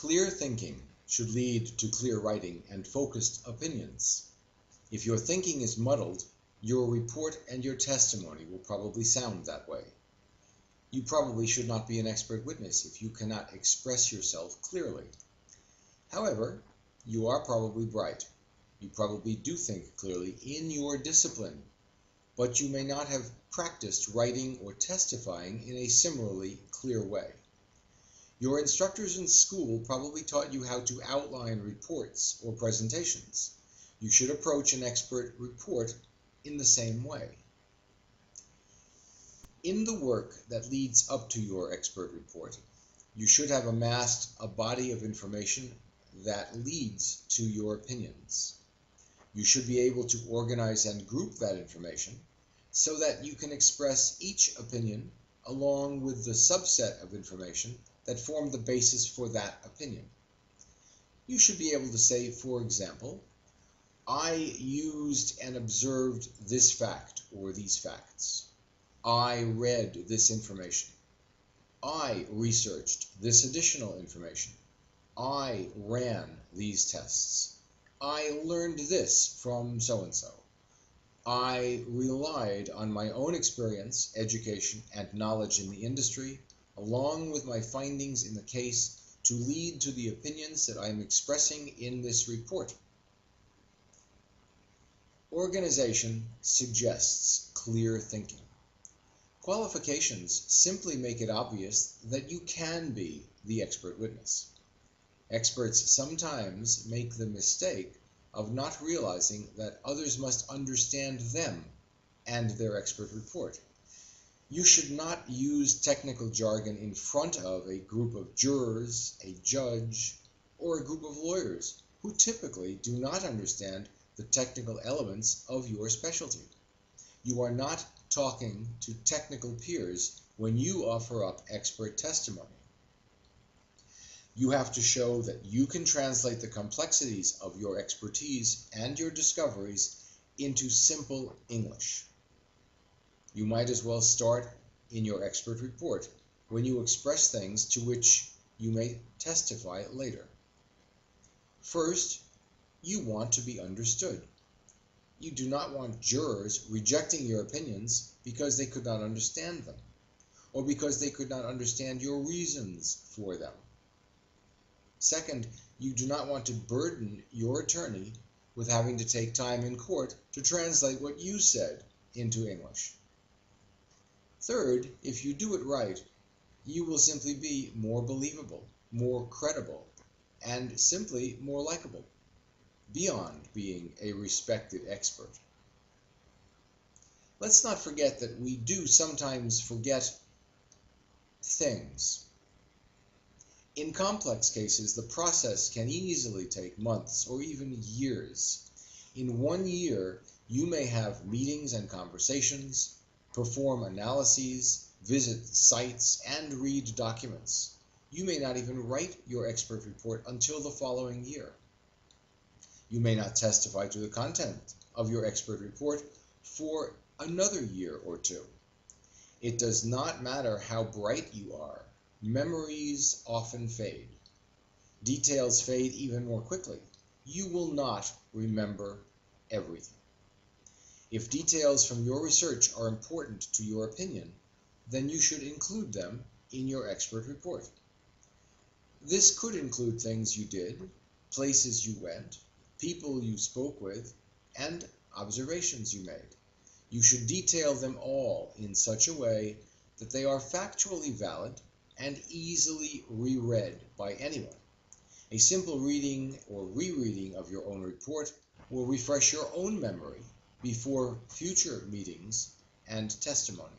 Clear thinking should lead to clear writing and focused opinions. If your thinking is muddled, your report and your testimony will probably sound that way. You probably should not be an expert witness if you cannot express yourself clearly. However, you are probably bright. You probably do think clearly in your discipline, but you may not have practiced writing or testifying in a similarly clear way. Your instructors in school probably taught you how to outline reports or presentations. You should approach an expert report in the same way. In the work that leads up to your expert report, you should have amassed a body of information that leads to your opinions. You should be able to organize and group that information so that you can express each opinion along with the subset of information that form the basis for that opinion. You should be able to say, for example, I used and observed this fact or these facts. I read this information. I researched this additional information. I ran these tests. I learned this from so-and-so. I relied on my own experience, education, and knowledge in the industry, along with my findings in the case, to lead to the opinions that I am expressing in this report. Organization suggests clear thinking. Qualifications simply make it obvious that you can be the expert witness. Experts sometimes make the mistake of not realizing that others must understand them and their expert report. You should not use technical jargon in front of a group of jurors, a judge, or a group of lawyers who typically do not understand the technical elements of your specialty. You are not talking to technical peers when you offer up expert testimony. You have to show that you can translate the complexities of your expertise and your discoveries into simple English. You might as well start in your expert report when you express things to which you may testify later. First, you want to be understood. You do not want jurors rejecting your opinions because they could not understand them, or because they could not understand your reasons for them. Second, you do not want to burden your attorney with having to take time in court to translate what you said into English. Third, if you do it right, you will simply be more believable, more credible, and simply more likable, beyond being a respected expert. Let's not forget that we do sometimes forget things. In complex cases, the process can easily take months or even years. In 1 year, you may have meetings and conversations, perform analyses, visit sites, and read documents. You may not even write your expert report until the following year. You may not testify to the content of your expert report for another year or two. It does not matter how bright you are. Memories often fade. Details fade even more quickly. You will not remember everything. If details from your research are important to your opinion, then you should include them in your expert report. This could include things you did, places you went, people you spoke with, and observations you made. You should detail them all in such a way that they are factually valid and easily reread by anyone. A simple reading or rereading of your own report will refresh your own memory before future meetings and testimony.